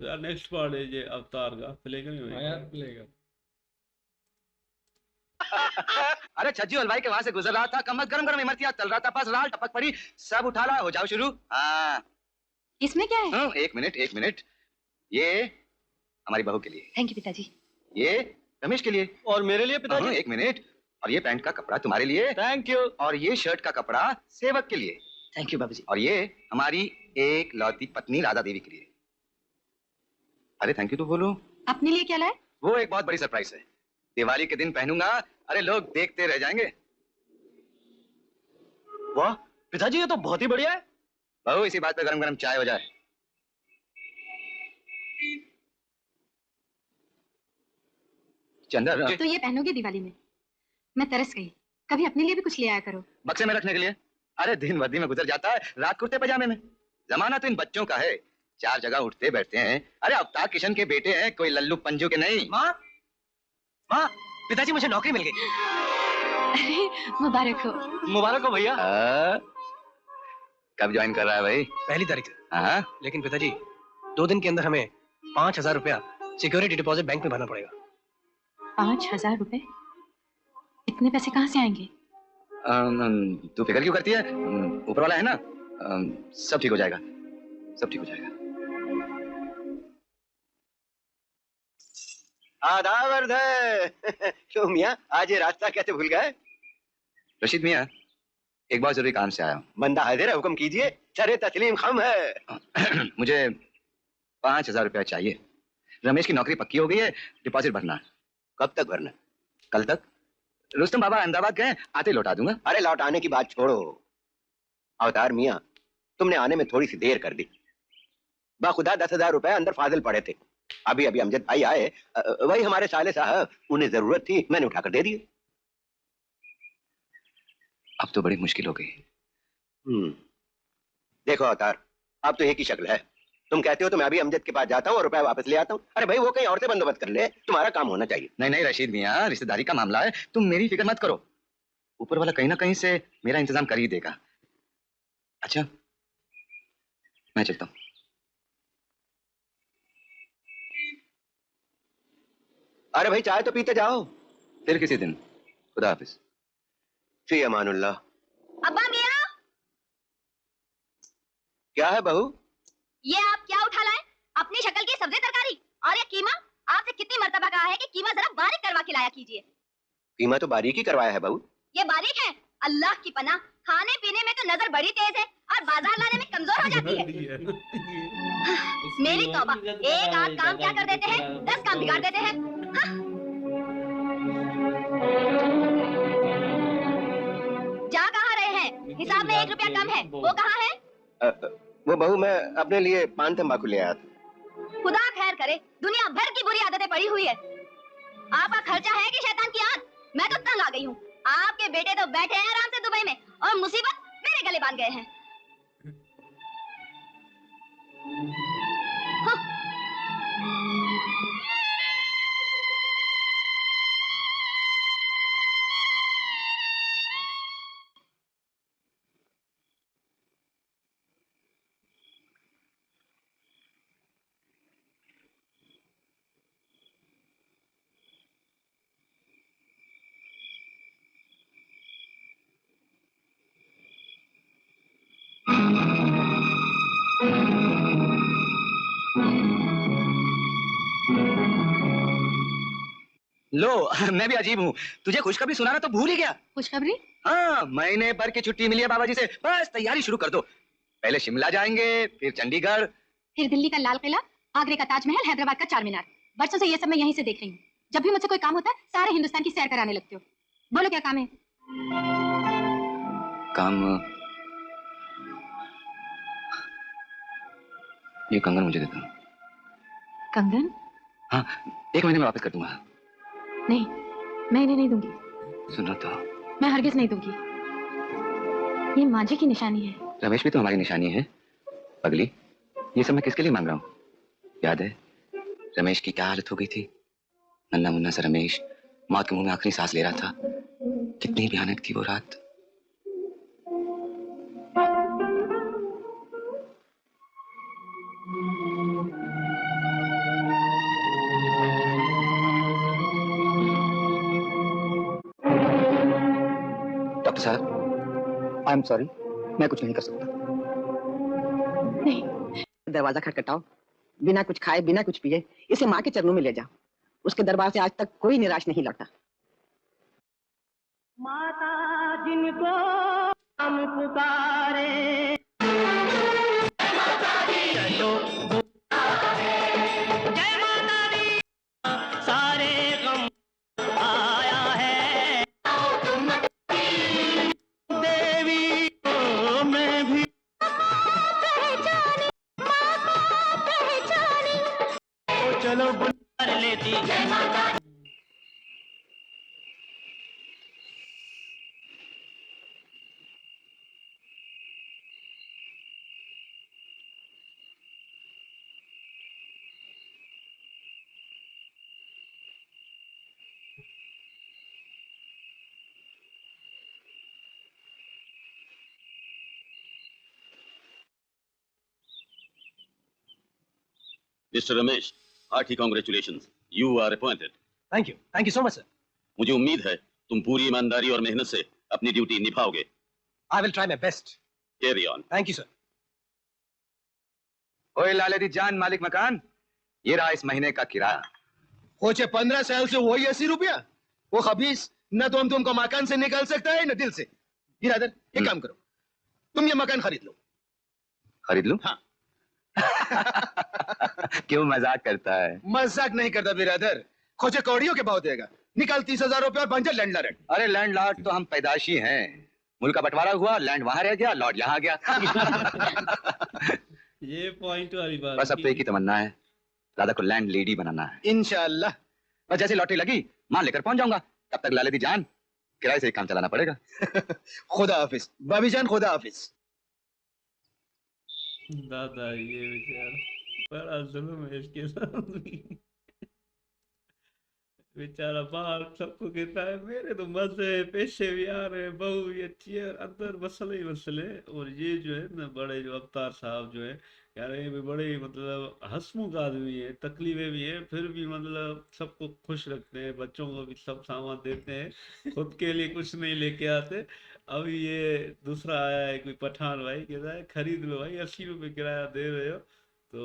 तो यार next part है ये अवतार का, प्ले क्यों नहीं हाँ हुआ? यार प्ले कर। अरे छज्जू हलवाई के वहां से गुजर रहा था, कमर गरम गरम इमरतियां तल रहा था, बस राल टपक पड़ी, सब उठा ला, हो जाओ शुरू। हाँ इसमें क्या है? एक मिनट एक मिनट, ये हमारी बहू के लिए, थैंक यू पिताजी। ये रमेश के लिए, और मेरे लिए पिताजी? एक मिनट, और ये पैंट का कपड़ा तुम्हारे लिए, थैंक यू। और ये शर्ट का कपड़ा सेवक के लिए, थैंक यू बाबूजी। और ये हमारी एक लौती पत्नी राधा देवी के लिए। अरे थैंक यू तो बोलो। अपने लिए क्या लाए? वो एक बहुत बड़ी सरप्राइज है, दिवाली के दिन पहनूंगा, अरे लोग देखते रह जाएंगे। वाह पिताजी, ये तो बहुत ही बढ़िया है। बहू इसी बात पे गरम गरम चाय हो जाए। चंदर तो ये पहनोगे दिवाली में? मैं तरस गई, कभी अपने लिए भी कुछ ले आया करो। बक्से में रखने के लिए। अरे दिन वर्दी में गुजर जाता है, रात कुर्ते पजामे में। जमाना तो इन बच्चों का है, चार जगह उठते बैठते हैं। अरे अवतार किशन के बेटे हैं, कोई लल्लू पंजू के नहीं। माँ माँ, पिताजी मुझे नौकरी मिल गई। अरे मुबारक हो। मुबारक हो भैया। कब ज्वाइन कर रहा है भाई? 1 तारीख से। हाँ लेकिन पिताजी 2 दिन के अंदर हमें 5,000 रुपया सिक्योरिटी डिपॉजिट बैंक में भरना पड़ेगा। 5,000 रुपए? इतने पैसे कहाँ से आएंगे? तू फिक्र क्यों करती है, ऊपर वाला है ना, सब ठीक हो जाएगा, सब ठीक हो जाएगा। आदावर्ध क्यों मियाँ, आज ये रास्ता कैसे भूल गए? रशीद मियाँ, एक बहुत जरूरी काम से आया हूँ। बंदा हाजिर है, हुक्म कीजिए। सरे तस्लीम खम है। मुझे 5,000 रुपया चाहिए। रमेश की नौकरी पक्की हो गई है, डिपॉजिट भरना है। कब तक भरना? कल तक। रुस्तम बाबा अहमदाबाद गए, आते लौटा दूंगा। अरे लौटाने की बात छोड़ो अवतार मियाँ, तुमने आने में थोड़ी सी देर कर दी। बाखुदा 10,000 रुपए अंदर फाजिल पड़े थे। अभी अभी अमजद भाई आए, वही हमारे साले साहब, उन्हें जरूरत थी, मैंने उठाकर दे दिए। अब तो बड़ी मुश्किल हो गई। देखो अवतार, अब तो एक ही शक्ल है। तुम कहते हो तो मैं अभी अमजद के पास जाता हूँ और रुपए वापस ले आता हूँ। अरे भाई वो कहीं और से बंदोबस्त कर ले, तुम्हारा काम होना चाहिए। नहीं नहीं रशीद मियाँ, रिश्तेदारी का मामला है, तुम मेरी फिक्र मत करो, ऊपर वाला कहीं ना कहीं से मेरा इंतजाम कर ही देगा। अच्छा मैं चलता हूँ। अरे भाई चाय तो पीते जाओ। फिर किसी दिन, खुदा हाफिज। फी अमानुल्लाह। अब्बा मियाँ, क्या है बहू? ये आप क्या उठा लाए? अपनी शक्ल की सब्जी तरकारी और ये कीमा। आपसे कितनी मर्तबा कहा है कि कीमा जरा बारीक करवा के लाया कीजिए। कीमा तो बारीक ही करवाया है बहू। ये बारीक है? अल्लाह की पनाह, खाने पीने में तो नजर बड़ी तेज है और बाजार लाने में कमजोर हो जाती है। मेरी तौबा, एक आध काम क्या कर देते हैं, 10 काम बिगाड़ देते हैं। हाँ? जा कहाँ रहे हैं? हिसाब में 1 रुपया कम है, वो कहाँ है? वो बहू मैं अपने लिए पान तंबाकू ले आया था। खुदा खैर करे, दुनिया भर की बुरी आदतें पड़ी हुई है। आपका खर्चा है कि शैतान की आंख? मैं तो तंग आ गई हूँ। आपके बेटे तो बैठे हैं आराम से दुबई में और मुसीबत मेरे गले बांध गए हैं। हाँ। लो मैं भी अजीब हूँ, तुझे खुशखबरी सुनाना तो भूल ही गया। खुशखबरी? हाँ, महीने भर की छुट्टी मिली है बाबा जी से, बस तैयारी शुरू कर दो। पहले शिमला जाएंगे, फिर चंडीगढ़, फिर दिल्ली का लाल किला, आगरे का ताजमहल, हैदराबाद का चार मीनार। बरसों से ये सब मैं यहीं से देख रही हूँ। जब भी मुझसे कोई काम होता है सारे हिंदुस्तान की सैर कराने लगते हो। बोलो क्या काम है? काम, ये कंगन मुझे देता। कंगन? हाँ, 1 महीने में वापस कर दूंगा। नहीं, मैं इन्हें नहीं दूंगी। सुनो तो, मैं हरगिज नहीं दूंगी। ये मांझी की निशानी है। रमेश भी तो हमारी निशानी है पगली। ये सब मैं किसके लिए मांग रहा हूँ? याद है रमेश की क्या हालत हो गई थी? नन्ना मुन्ना सा रमेश मौत के मुंह में आखिरी सांस ले रहा था। कितनी भयानक थी वो रात। डॉक्टर साहब, आई एम सॉरी, मैं कुछ नहीं कर सकता। नहीं, दरवाजा खटखटाओ, बिना कुछ खाए बिना कुछ पिए इसे माँ के चरणों में ले जाओ। उसके दरबार से आज तक कोई निराश नहीं लौटा। माता जिनको हम पुकारे, चलो जय माता दी, सारे गम आया है देवी को मैं भी चलो बुला लेती जय माता। Mister Ramesh, hearty congratulations, you are appointed. Thank you so much sir. मुझे उम्मीद है तुम पूरी ईमानदारी और मेहनत से अपनी ड्यूटी निभाओगे। I will try my best. Carry on. Thank you sir. ओए लाले दी जान मालिक मकान, ये रहा इस महीने का किराया। खोचे 15 साल से वही 80 रुपया। वो खबीस न तो हम तुमको मकान से निकाल सकता है न दिल से। बिरादर एक काम करो, तुम ये मकान खरीद लो। खरीद लूं? हाँ। क्यों मजाक करता है? मजाक नहीं करता बिरादर। खोचे कौड़ियों के भाव देगा। निकाल 30,000 रुपया और बन जा लैंडलॉर्ड। अरे लैंडलॉर्ड तो हम पैदाशी हैं। मुल्क का बंटवारा हुआ, लैंड वहां रह गया, लॉर्ड यहाँ गया। ये पॉइंट वाली बात बस अब तो एक ही तमन्ना है, राधा को लैंड लेडी बनाना है। इंशाल्लाह। बस जैसे लॉटरी लगी माल लेकर पहुंच जाऊंगा। तब तक लाले दी जान किराए से ही काम चलाना पड़ेगा। खुदा हाफिज भाभी जान, खुदा हाफिज। दादा ये बेचारा बड़ा जुल्म है इसके साथ। बेचारा बाहर सबको कहता है मेरे तो मजे पैसे भी आ रहे हैं, बहू भी अच्छी है, और अंदर मसले ही मसले। और ये जो है ना बड़े जो अवतार साहब जो है यार, ये भी बड़े मतलब हंसमुख आदमी है, तकलीफें भी है, फिर भी मतलब सबको खुश रखते हैं, बच्चों को भी सब सामान देते हैं, खुद के लिए कुछ नहीं लेके आते। अभी ये दूसरा आया है कोई पठान भाई, कहता है खरीद लो भाई, 80 रुपये किराया दे रहे हो। तो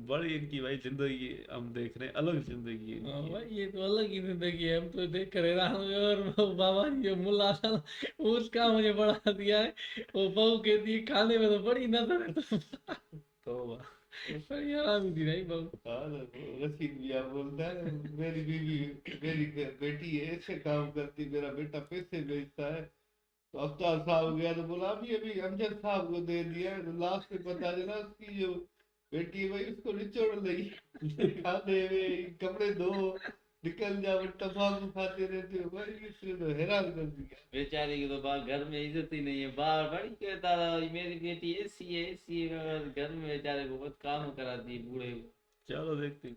बड़ी इनकी भाई जिंदगी हम देख रहे हैं, अलग जिंदगी है हाँ इनकी। भाई ये तो अलग ही जिंदगी है, हम तो देख कर हैरान हुए। और वो बाबा जी जो मुल्ला था उसका मुझे बढ़ा दिया है। वो बहू कहती है खाने में तो बड़ी नजर है। तो बड़ी हरामी थी नहीं बहू। रशीद भैया बोलता है मेरी बीवी मेरी बेटी ऐसे काम करती, मेरा बेटा पैसे भेजता है। तो अवतार साहब गया तो बोला अभी अभी अमजद साहब को दे दिया है। तो लास्ट में पता चला उसकी जो बेटी है भाई उसको निचोड़ लगी, खाने में कपड़े धो निकल जाओ, तंबाकू खाते रहते हो भाई। इसने तो हैरान कर दिया बेचारे की तो बाहर घर में इज्जत ही नहीं है। बाहर बड़ी कहता था मेरी बेटी ऐसी है ऐसी है, घर में बेचारे को बहुत काम कराती है बूढ़े। चलो देखते हैं।